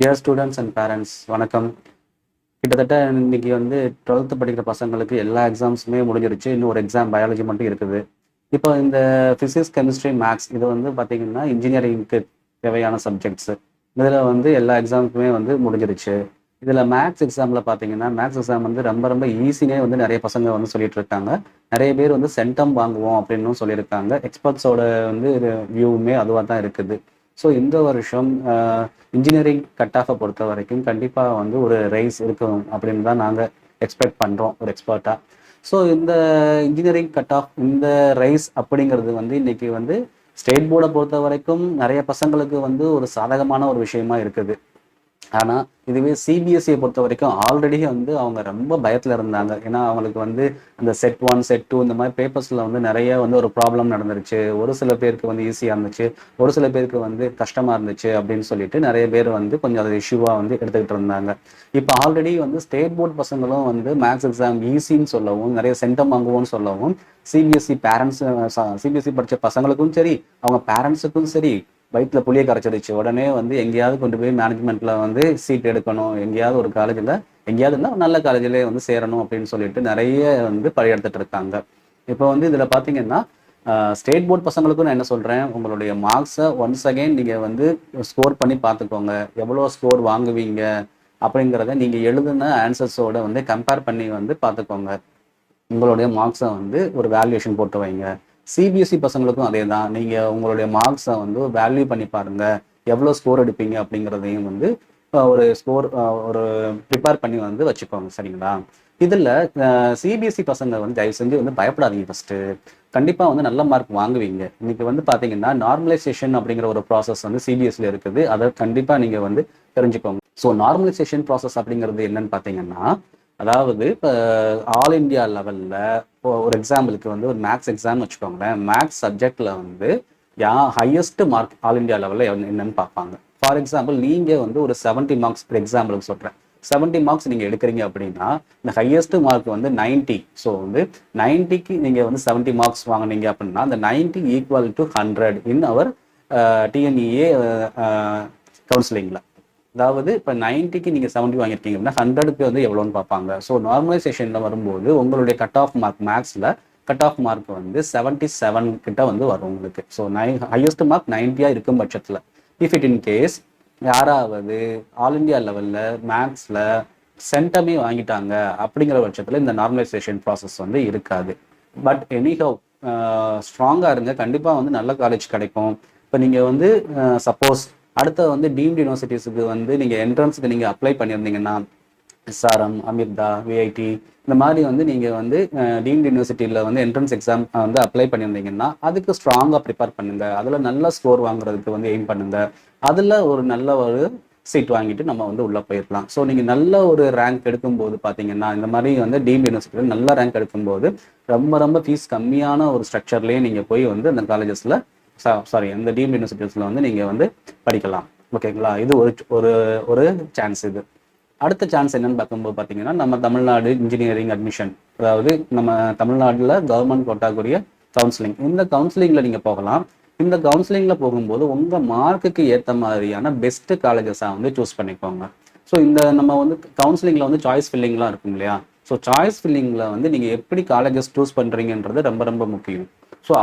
Dear students and parents வணக்கம். கிட்டத்தட்ட இன்னைக்கு வந்து 12th படிக்கிற பசங்களுக்கு எல்லா எக்ஸாம்ஸுமே முடிஞ்சிருச்சு. இன்னும் ஒரு எக்ஸாம் பயாலஜி மட்டும் இருக்குது. இப்போ இந்த ஃபிசிக்ஸ், கெமிஸ்ட்ரி, மேக்ஸ் இது வந்து பார்த்தீங்கன்னா இன்ஜினியரிங்க்கு தேவையான சப்ஜெக்ட்ஸு. இதில் வந்து எல்லா எக்ஸாமுக்குமே வந்து முடிஞ்சிருச்சு. இதில் மேக்ஸ் எக்ஸாமில் பார்த்தீங்கன்னா மேக்ஸ் எக்ஸாம் வந்து ரொம்ப ரொம்ப ஈஸினே வந்து நிறைய பசங்க வந்து சொல்லிட்டு இருக்காங்க. நிறைய பேர் வந்து சென்டம் வாங்குவோம் அப்படின்னு சொல்லியிருக்காங்க. எக்ஸ்பர்ட்ஸோட வந்து வியூவுமே அதுவாக தான் இருக்குது. ஸோ இந்த வருஷம் இன்ஜினியரிங் கட் ஆஃபை பொறுத்த வரைக்கும் கண்டிப்பாக வந்து ஒரு ரைஸ் இருக்கும் அப்படின்னு தான் நாங்கள் எக்ஸ்பெக்ட் பண்ணுறோம் ஒரு எக்ஸ்பர்ட்டாக. ஸோ இந்த இன்ஜினியரிங் கட் ஆஃப் இந்த ரைஸ் அப்படிங்கிறது வந்து இன்னைக்கு வந்து ஸ்டேட் போர்டை பொறுத்த வரைக்கும் நிறைய பசங்களுக்கு வந்து ஒரு சாதகமான ஒரு விஷயமா இருக்குது. ஆனால் இதுவே சிபிஎஸ்சியை பொறுத்த வரைக்கும் ஆல்ரெடி வந்து அவங்க ரொம்ப பயத்தில் இருந்தாங்க. ஏன்னா அவங்களுக்கு வந்து அந்த செட் 1 செட் 2 இந்த மாதிரி பேப்பர்ஸில் வந்து நிறைய வந்து ஒரு ப்ராப்ளம் நடந்துருச்சு. ஒரு சில பேருக்கு வந்து ஈஸியாக இருந்துச்சு, ஒரு சில பேருக்கு வந்து கஷ்டமாக இருந்துச்சு அப்படின்னு சொல்லிட்டு நிறைய பேர் வந்து கொஞ்சம் அதை இஷ்யூவாக வந்து எடுத்துக்கிட்டு இருந்தாங்க. இப்போ ஆல்ரெடி வந்து ஸ்டேட் போர்ட் பசங்களும் வந்து மேக்ஸ் எக்ஸாம் ஈஸின்னு சொல்லவும் நிறைய சென்டம் வாங்குவோம்னு சொல்லவும் சிபிஎஸ்சி பேரண்ட்ஸ் சிபிஎஸ்சி படித்த பசங்களுக்கும் சரி அவங்க பேரண்ட்ஸுக்கும் சரி வயிற்றுல புளியை கரைச்சிடுச்சு. உடனே வந்து எங்கேயாவது கொண்டு போய் மேனேஜ்மெண்ட்ல வந்து சீட் எடுக்கணும், எங்கேயாவது ஒரு காலேஜில் எங்கேயாவதுன்னா நல்ல காலேஜிலே வந்து சேரணும் அப்படின்னு சொல்லிட்டு நிறைய வந்து பழையெடுத்துட்டு இருக்காங்க. இப்போ வந்து இதில் பார்த்தீங்கன்னா ஸ்டேட் போர்ட் பசங்களுக்கும் நான் என்ன சொல்கிறேன், உங்களுடைய மார்க்ஸை ஒன்ஸ் அகைன் நீங்கள் வந்து ஸ்கோர் பண்ணி பார்த்துக்கோங்க. எவ்வளோ ஸ்கோர் வாங்குவீங்க அப்படிங்கிறத நீங்கள் எழுதுன ஆன்சர்ஸோட வந்து கம்பேர் பண்ணி வந்து பார்த்துக்கோங்க. உங்களுடைய மார்க்ஸை வந்து ஒரு வேல்யூவேஷன் போட்டு வைங்க. சிபிஎஸ்சி பசங்களுக்கும் அதே தான். நீங்கள் உங்களுடைய மார்க்ஸை வந்து வேல்யூ பண்ணி பாருங்கள், எவ்வளோ ஸ்கோர் எடுப்பீங்க அப்படிங்கிறதையும் வந்து ஒரு ஸ்கோர் ஒரு ப்ரிப்பேர் பண்ணி வந்து வச்சுக்கோங்க. சரிங்களா? இதில் சிபிஎஸ்சி பசங்க வந்து தயவு செஞ்சு வந்து பயப்படாதீங்க. ஃபஸ்ட்டு கண்டிப்பாக வந்து நல்ல மார்க் வாங்குவீங்க. இன்னைக்கு வந்து பார்த்தீங்கன்னா நார்மலைசேஷன் அப்படிங்கிற ஒரு ப்ராசஸ் வந்து சிபிஎஸ்சியில் இருக்குது. அதை கண்டிப்பாக நீங்கள் வந்து தெரிஞ்சுக்கோங்க. ஸோ நார்மலைசேஷன் ப்ராசஸ் அப்படிங்கிறது என்னன்னு பார்த்தீங்கன்னா, அதாவது இப்போ ஆல் இண்டியா லெவலில் இப்போ ஒரு எக்ஸாம்பிளுக்கு வந்து ஒரு மேக்ஸ் எக்ஸாம்னு வச்சுக்கோங்களேன். மேக்ஸ் சப்ஜெக்டில் வந்து ஹையஸ்ட் மார்க் ஆல் இண்டியா லெவலில் என்னன்னு பார்ப்பாங்க. ஃபார் எக்ஸாம்பிள் நீங்கள் வந்து ஒரு 70 மார்க்ஸ் ஒரு எக்ஸாம்பிளுக்கு சொல்கிறேன். 70 மார்க்ஸ் நீங்கள் எடுக்கிறீங்க அப்படின்னா இந்த ஹையஸ்ட் மார்க் வந்து 90. ஸோ வந்து 90க்கு நீங்கள் வந்து 70 மார்க்ஸ் வாங்கினீங்க அப்படின்னா அந்த 90 equal to 100 in hour TNEA கவுன்சிலிங்கில். அதாவது இப்போ 90க்கு நீங்கள் 70 வாங்கியிருக்கீங்க அப்படின்னா 100க்கு வந்து எவ்வளோன்னு பார்ப்பாங்க. ஸோ நார்மலைசேஷனில் வரும்போது உங்களுடைய கட் ஆஃப் மார்க் மேக்ஸில் கட் ஆஃப் மார்க் வந்து 77 கிட்ட வந்து வரும் உங்களுக்கு. ஸோ ஹையஸ்ட் மார்க் 90 இருக்கும் பட்சத்தில் இஃப் இட் இன் கேஸ் யாராவது ஆல் இண்டியா லெவலில் மேக்ஸில் சென்டமே வாங்கிட்டாங்க அப்படிங்கிற பட்சத்தில் இந்த நார்மலைசேஷன் ப்ராசஸ் வந்து இருக்காது. பட் எனிஹவ் ஸ்ட்ராங்காக இருங்க, கண்டிப்பாக வந்து நல்ல காலேஜ் கிடைக்கும். இப்போ நீங்கள் வந்து சப்போஸ் அடுத்த வந்து டீம்டு யூனிவர்சிட்டிஸுக்கு வந்து நீங்கள் என்ட்ரன்ஸுக்கு நீங்கள் அப்ளை பண்ணியிருந்தீங்கன்னா எஸ்ஆர்எம், அமிர்தா, விஐடி இந்த மாதிரி வந்து நீங்கள் வந்து டீம்டு யூனிவர்சிட்டியில் வந்து என்ட்ரன்ஸ் எக்ஸாம் வந்து அப்ளை பண்ணியிருந்தீங்கன்னா அதுக்கு ஸ்ட்ராங்காக ப்ரிப்பேர் பண்ணுங்கள். அதில் நல்ல ஸ்கோர் வாங்குறதுக்கு வந்து எய்ம் பண்ணுங்கள். அதில் ஒரு நல்ல ஒரு சீட் வாங்கிட்டு நம்ம வந்து உள்ளே போயிடலாம். ஸோ நீங்கள் நல்ல ஒரு ரேங்க் எடுக்கும்போது பார்த்தீங்கன்னா இந்த மாதிரி வந்து டீம்டு யூனிவர்சிட்டியில் நல்ல ரேங்க் எடுக்கும்போது ரொம்ப ரொம்ப ஃபீஸ் கம்மியான ஒரு ஸ்ட்ரக்சர்லேயே நீங்கள் போய் வந்து அந்த காலேஜஸில் அந்த டீம்டு யூனிவர்சிட்டிஸில் வந்து நீங்கள் வந்து படிக்கலாம். ஓகேங்களா? இது ஒரு ஒரு ஒரு சான்ஸ். இது அடுத்த சான்ஸ் என்னன்னு பார்க்கும்போது பார்த்தீங்கன்னா நம்ம தமிழ்நாடு இன்ஜினியரிங் அட்மிஷன், அதாவது நம்ம தமிழ்நாட்டில் கவர்மெண்ட் கோட்டாக்குரிய கவுன்சிலிங். இந்த கவுன்சிலிங்கில் நீங்கள் போகலாம். இந்த கவுன்சிலிங்கில் போகும்போது உங்கள் மார்க்குக்கு ஏற்ற மாதிரியான பெஸ்ட் காலேஜஸாக வந்து சூஸ் பண்ணிக்கோங்க. ஸோ இந்த நம்ம வந்து கவுன்சிலிங்கில் வந்து சாய்ஸ் ஃபில்லிங்லாம் இருக்கும் இல்லையா? ஸோ சாய்ஸ் ஃபில்லிங்கில் வந்து நீங்கள் எப்படி காலேஜஸ் சூஸ் பண்ணுறீங்கன்றது ரொம்ப ரொம்ப முக்கியம். ஸோ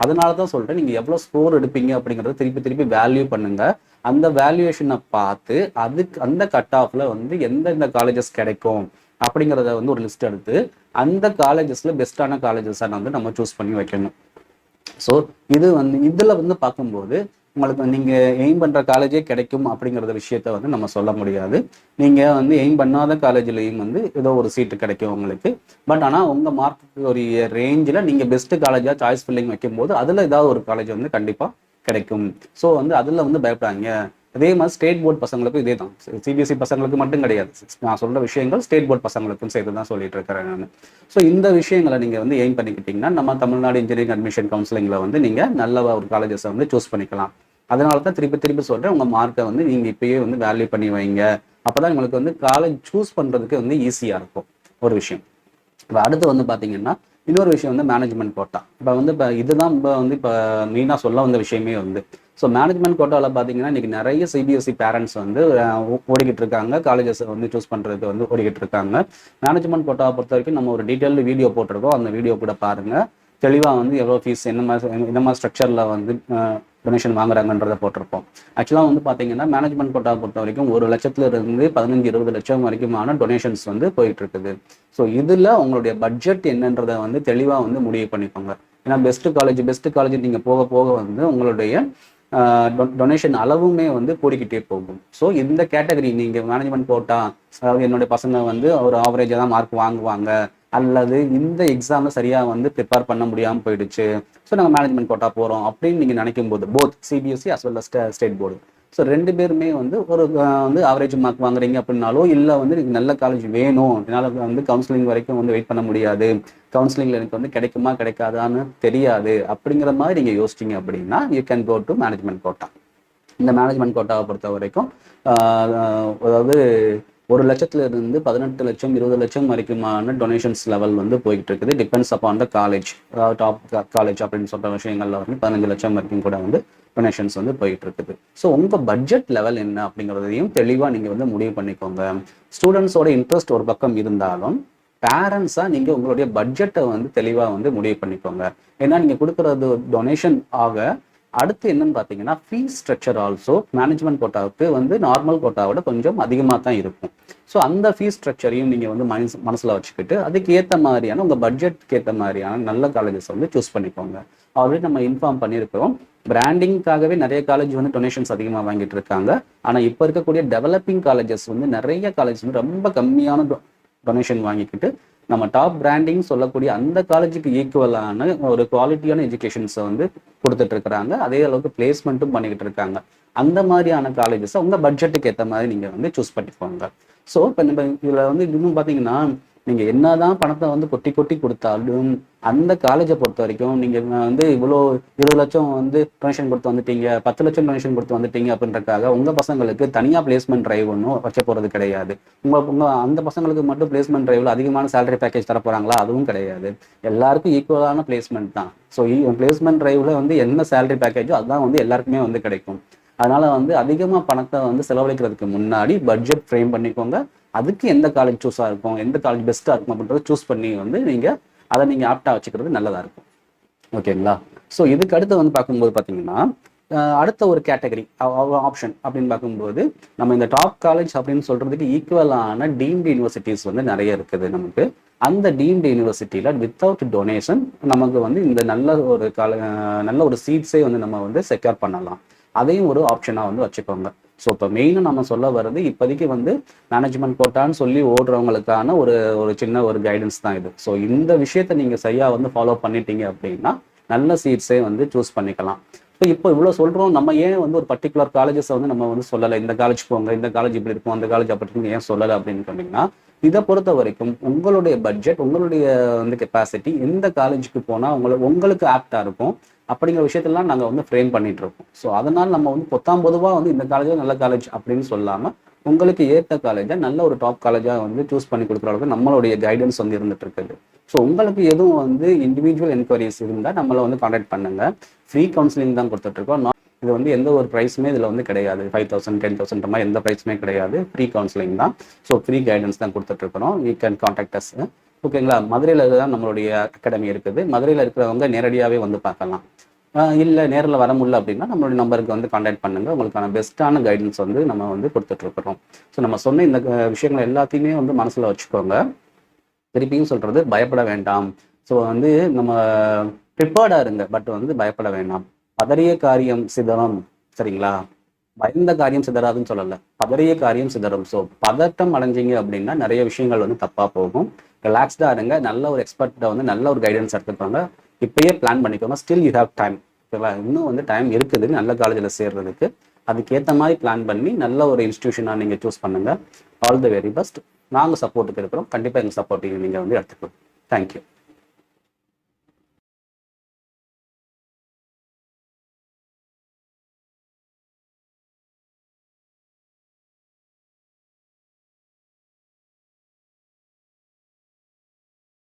அதனால தான் சொல்கிறேன், நீங்கள் எவ்வளோ ஸ்கோர் எடுப்பீங்க அப்படிங்கிறத திருப்பி திருப்பி வேல்யூ பண்ணுங்கள். அந்த வேல்யூவேஷனை பார்த்து அதுக்கு அந்த கட் ஆஃப்ல வந்து எந்தெந்த காலேஜஸ் கிடைக்கும் அப்படிங்கிறத வந்து ஒரு லிஸ்ட் எடுத்து அந்த காலேஜஸ்ல பெஸ்டான காலேஜஸாக வந்து நம்ம சூஸ் பண்ணி வைக்கணும். ஸோ இது வந்து இதில் வந்து பார்க்கும்போது உங்களுக்கு நீங்கள் எய்ம் பண்ணுற காலேஜே கிடைக்கும் அப்படிங்கிறத விஷயத்த வந்து நம்ம சொல்ல முடியாது. நீங்கள் வந்து எய்ம் பண்ணாத காலேஜ்லேயும் வந்து ஏதோ ஒரு சீட்டு கிடைக்கும் உங்களுக்கு. பட் ஆனால் உங்கள் மார்க்குக்கு ஒரு ரேஞ்சில் நீங்கள் பெஸ்ட்டு காலேஜாக சாய்ஸ் ஃபில்லிங் வைக்கும்போது அதில் ஏதாவது ஒரு காலேஜ் வந்து கண்டிப்பாக கிடைக்கும். ஸோ வந்து அதில் வந்து பயப்படாங்க. அதே மாதிரி ஸ்டேட் போர்ட் பசங்களுக்கும் இதே தான். சிபிஎஸ்சி பசங்களுக்கு மட்டும் கிடையாது, நான் சொல்கிற விஷயங்கள் ஸ்டேட் போர்ட் பசங்களுக்கும் சேர்த்து தான் சொல்லிட்டு இருக்கிறேன் நான். ஸோ இந்த விஷயங்களை நீங்கள் வந்து எய்ம் பண்ணிக்கிட்டிங்கன்னா நம்ம தமிழ்நாடு இன்ஜினியரிங் அட்மிஷன் கவுன்சிலிங்கில் வந்து நீங்கள் நல்ல ஒரு காலேஜஸை வந்து சூஸ் பண்ணிக்கலாம். அதனால தான் திருப்பி திருப்பி சொல்கிறேன், உங்கள் மார்க்கை வந்து நீங்கள் இப்பயே வந்து வேல்யூ பண்ணி வைங்க. அப்போ தான் உங்களுக்கு வந்து காலேஜ் சூஸ் பண்ணுறதுக்கு வந்து ஈஸியாக இருக்கும் ஒரு விஷயம். இப்போ அடுத்து வந்து பார்த்தீங்கன்னா இன்னொரு விஷயம் வந்து மேனேஜ்மெண்ட் கோட்டா. இப்போ இதுதான் இப்போ மெயினாக சொல்ல வந்த விஷயமே வந்து. ஸோ மேனேஜ்மெண்ட் கோட்டாவில் பார்த்தீங்கன்னா இன்றைக்கி நிறைய சிபிஎஸ்சி பேரண்ட்ஸ் வந்து ஓடிக்கிட்டு இருக்காங்க, காலேஜஸ் வந்து சூஸ் பண்ணுறதுக்கு வந்து ஓடிக்கிட்டு இருக்காங்க. மேனேஜ்மெண்ட் கோட்டாவை பொறுத்த வரைக்கும் நம்ம ஒரு டீட்டெயில்டு வீடியோ போட்டிருக்கோம், அந்த வீடியோ கூட பாருங்கள். தெளிவாக வந்து எவ்வளோ ஃபீஸ், என்ன மாதிரி ஸ்ட்ரக்சரில் வந்து டொனேஷன் வாங்குறாங்கன்றதை போட்டிருப்போம். ஆக்சுவலாக வந்து பார்த்தீங்கன்னா மேனேஜ்மெண்ட் கோட்டாவை பொறுத்த வரைக்கும் 1,00,000 15-20 லட்சம் வரைக்குமான டொனேஷன்ஸ் வந்து போயிட்டு இருக்குது. ஸோ இதில் உங்களுடைய பட்ஜெட் என்னன்றதை வந்து தெளிவாக வந்து முடிவு பண்ணிக்கோங்க. ஏன்னா பெஸ்ட் காலேஜ் நீங்கள் போக போக வந்து உங்களுடைய டொனேஷன் அளவுமே வந்து கூடிக்கிட்டே போகும். ஸோ இந்த கேட்டகரி நீங்கள் மேனேஜ்மெண்ட் கோட்டா, அதாவது என்னுடைய பசங்க வந்து ஒரு ஆவரேஜாக தான் மார்க் வாங்குவாங்க, அல்லது இந்த எக்ஸாமில் சரியாக வந்து ப்ரிப்பேர் பண்ண முடியாமல் போயிடுச்சு, ஸோ நாங்கள் மேனேஜ்மெண்ட் கோட்டா போகிறோம் அப்படின்னு நீங்கள் நினைக்கும் போது, both CBSE as well as state board, so 2 பேருமே வந்து ஒரு வந்து ஆவரேஜ் மார்க் வாங்குறீங்க அப்படின்னாலோ, இல்லை வந்து எனக்கு நல்ல காலேஜ் வேணும், என்னால் வந்து கவுன்சிலிங் வரைக்கும் வந்து வெயிட் பண்ண முடியாது, கவுன்சிலிங்கில் எனக்கு வந்து கிடைக்குமா கிடைக்காதான்னு தெரியாது அப்படிங்கிற மாதிரி நீங்கள் யோசிச்சிங்க அப்படின்னா you can go to management quota. இந்த மேனேஜ்மெண்ட் கோட்டாவை பொறுத்த வரைக்கும் அதாவது 1,00,000 18 லட்சம் 20 லட்சம் வரைக்குமான டொனேஷன்ஸ் லெவல் வந்து போயிட்டு இருக்குது. Depends upon the college. அதாவது டாப் காலேஜ் அப்படின்னு சொல்கிற விஷயங்கள்ல வந்து 15 லட்சம் வரைக்கும் கூட வந்து டொனேஷன்ஸ் வந்து போயிட்டு இருக்குது. ஸோ உங்கள் பட்ஜெட் லெவல் என்ன அப்படிங்கிறதையும் தெளிவாக நீங்கள் வந்து முடிவு பண்ணிக்கோங்க. ஸ்டூடெண்ட்ஸோட இன்ட்ரெஸ்ட் ஒரு பக்கம் இருந்தாலும் பேரண்ட்ஸாக நீங்கள் உங்களுடைய பட்ஜெட்டை வந்து தெளிவாக வந்து முடிவு பண்ணிக்கோங்க. ஏன்னா நீங்கள் கொடுக்குறது டொனேஷன் ஆக அடுத்து என்னன்னு பார்த்தீங்கன்னா ஃபீஸ் ஸ்ட்ரக்சர் ஆல்சோ மேனேஜ்மெண்ட் கோட்டாவுக்கு வந்து நார்மல் கோட்டாவோட கொஞ்சம் அதிகமாக தான் இருக்கும். ஸோ அந்த ஃபீஸ் ஸ்ட்ரக்சரையும் நீங்கள் வந்து மனசில் வச்சுக்கிட்டு அதுக்கு ஏற்ற மாதிரியான உங்கள் பட்ஜெட்க்கு ஏற்ற மாதிரியான நல்ல காலேஜஸ் வந்து சூஸ் பண்ணிக்கோங்க. ஆல்ரெடி நம்ம இன்ஃபார்ம் பண்ணியிருக்கிறோம், பிராண்டிங்காகவே நிறைய காலேஜ் வந்து டொனேஷன்ஸ் அதிகமாக வாங்கிட்டு இருக்காங்க. ஆனால் இப்போ இருக்கக்கூடிய டெவலப்பிங் காலேஜஸ் வந்து நிறைய காலேஜ் வந்து ரொம்ப கம்மியான டொனேஷன் வாங்கிக்கிட்டு நம்ம டாப் பிராண்டிங் சொல்லக்கூடிய அந்த காலேஜுக்கு ஈக்குவலான ஒரு குவாலிட்டியான எஜுகேஷன்ஸை வந்து கொடுத்துட்டு இருக்கிறாங்க. அதே அளவுக்கு பிளேஸ்மெண்ட்டும் பண்ணிக்கிட்டு இருக்காங்க. அந்த மாதிரியான காலேஜஸை உங்கள் பட்ஜெட்டுக்கு ஏற்ற மாதிரி நீங்கள் வந்து சூஸ் பண்ணிக்கோங்க. ஸோ இப்போ நம்ம இதில் வந்து இன்னும் பார்த்தீங்கன்னா நீங்கள் என்னதான் பணத்தை வந்து கொட்டி கொட்டி கொடுத்தாலும் அந்த காலேஜை பொறுத்த வரைக்கும் நீங்கள் வந்து இவ்வளோ 20 லட்சம் வந்து டொனேஷன் கொடுத்து வந்துட்டீங்க, 10 லட்சம் டொனேஷன் கொடுத்து வந்துட்டீங்க அப்படின்றக்காக உங்கள் பசங்களுக்கு தனியாக பிளேஸ்மெண்ட் ட்ரைவ் ஒன்றும் வைக்க போகிறது கிடையாது. உங்கள் அந்த பசங்களுக்கு மட்டும் பிளேஸ்மெண்ட் ட்ரைவில் அதிகமான சேலரி பேக்கேஜ் தர போகிறாங்களா? அதுவும் கிடையாது. எல்லாருக்கும் ஈக்குவலான பிளேஸ்மெண்ட் தான். ஸோ பிளேஸ்மெண்ட் ட்ரைவில் வந்து என்ன சேலரி பேக்கேஜோ அதுதான் வந்து எல்லாருக்குமே வந்து கிடைக்கும். அதனால வந்து அதிகமாக பணத்தை வந்து செலவழிக்கிறதுக்கு முன்னாடி பட்ஜெட் ஃப்ரேம் பண்ணிக்கோங்க. அதுக்கு எந்த காலேஜ் சூஸாக இருக்கும், எந்த காலேஜ் பெஸ்ட்டாக இருக்கும் அப்படின்றத சூஸ் பண்ணி வந்து அதை நீங்கள் ஆப்டாக வச்சுக்கிறது நல்லதாக இருக்கும். ஓகேங்களா? ஸோ இதுக்கு அடுத்து வந்து பார்க்கும்போது பார்த்தீங்கன்னா அடுத்த ஒரு கேட்டகரி ஆப்ஷன் அப்படின்னு பார்க்கும்போது நம்ம இந்த டாப் காலேஜ் அப்படின்னு சொல்கிறதுக்கு ஈக்குவலான டீம்டு யூனிவர்சிட்டிஸ் வந்து நிறைய இருக்குது நமக்கு. அந்த டீம்டு யூனிவர்சிட்டியில் வித்தவுட் டொனேஷன் நமக்கு வந்து இந்த நல்ல ஒரு சீட்ஸே வந்து நம்ம வந்து செக்யூர் பண்ணலாம். அதையும் ஒரு ஆப்ஷனாக வந்து வச்சுக்கோங்க. ஸோ இப்போ மெயினாக நம்ம சொல்ல வர்றது இப்போதைக்கு வந்து மேனேஜ்மெண்ட் கோட்டான்னு சொல்லி ஓடுறவங்களுக்கான ஒரு சின்ன ஒரு கைடன்ஸ் தான் இது. ஸோ இந்த விஷயத்தை நீங்கள் சரியாக வந்து ஃபாலோ பண்ணிட்டீங்க அப்படின்னா நல்ல சீட்ஸே வந்து சூஸ் பண்ணிக்கலாம். இப்போ இவ்வளோ சொல்கிறோம், நம்ம ஏன் வந்து ஒரு பர்டிகுலர் காலேஜஸை வந்து நம்ம வந்து சொல்லலை, இந்த காலேஜ் போங்க, இந்த காலேஜ் இப்படி இருக்கும், அந்த காலேஜ் அப்படி இருக்கும் ஏன் சொல்லலை அப்படின்னு சொன்னீங்கன்னா, இதை பொறுத்த வரைக்கும் உங்களுடைய பட்ஜெட், உங்களுடைய வந்து கெப்பாசிட்டி, எந்த காலேஜுக்கு போனால் உங்களுக்கு ஆப்டாக இருக்கும் அப்படிங்கிற விஷயத்தெல்லாம் நாங்கள் வந்து ஃப்ரேம் பண்ணிட்டு இருக்கோம். ஸோ அதனால் நம்ம வந்து பொதுவாக வந்து இந்த காலேஜ் நல்ல காலேஜ் அப்படின்னு சொல்லாமல் உங்களுக்கு ஏற்ற காலேஜை நல்ல ஒரு டாப் காலேஜாக வந்து சூஸ் பண்ணி கொடுக்குற அளவுக்கு நம்மளுடைய கைடன்ஸ் வந்து இருந்துட்டு இருக்குது. ஸோ உங்களுக்கு எதுவும் வந்து இண்டிவிஜுவல் என்கொயரிஸ் இருந்தால் நம்மளை வந்து கான்டாக்ட் பண்ணுங்க. ஃப்ரீ கவுன்சிலிங் தான் கொடுத்துட்ருக்கோம். இது வந்து எந்த ஒரு ப்ரைஸுமே இதில் வந்து கிடையாது. 5,000 10,000 மாதிரி எந்த ப்ரைஸுமே கிடையாது. ஃப்ரீ கவுன்சிலிங் தான். ஸோ ஃப்ரீ கைடன்ஸ் தான் கொடுத்துட்ருக்குறோம். You can contact us. ஓகேங்களா? மதுரையில் தான் நம்மளுடைய அகாடமி இருக்குது. மதுரையில் இருக்கிறவங்க நேரடியாகவே வந்து பார்க்கலாம். இல்லை நேரில் வர முடியல அப்படின்னா நம்மளுடைய நம்பருக்கு வந்து கான்டாக்ட் பண்ணுங்கள். உங்களுக்கான பெஸ்ட்டான கைடன்ஸ் வந்து நம்ம வந்து கொடுத்துட்ருக்குறோம். ஸோ நம்ம சொன்ன இந்த விஷயங்கள் எல்லாத்தையுமே வந்து மனசில் வச்சுக்கோங்க. திருப்பியும் சொல்கிறது, பயப்பட வேண்டாம். ஸோ வந்து நம்ம ப்ரிப்பேர்டாக இருங்க, பட் வந்து பயப்பட வேண்டாம். பதறிய காரியம் சிதறும், சரிங்களா? பயந்த காரியம் சிதறாதுன்னு சொல்லலை, பதறிய காரியம் சிதறும். ஸோ பதட்டம் அடைஞ்சிங்க அப்படின்னா நிறைய விஷயங்கள் வந்து தப்பாக போகும். ரிலாக்ஸ்டாக இருங்க. நல்ல ஒரு எக்ஸ்பர்ட்டை வந்து நல்ல ஒரு கைடன்ஸ் எடுத்துக்கோங்க. இப்பயே பிளான் பண்ணிக்கோங்க. Still you have time. ஓகேவா? இன்னும் வந்து டைம் இருக்குது நல்ல காலேஜில் சேர்றதுக்கு. அதுக்கேற்ற மாதிரி பிளான் பண்ணி நல்ல ஒரு இன்ஸ்டிடியூஷனாக நீங்கள் சூஸ் பண்ணுங்கள். All the very best. நாங்கள் சப்போர்ட்டுக்கு இருக்கிறோம். கண்டிப்பாக எங்கள் சப்போர்ட்டிங் நீங்கள் வந்து எடுத்துக்கணும். தேங்க்யூ.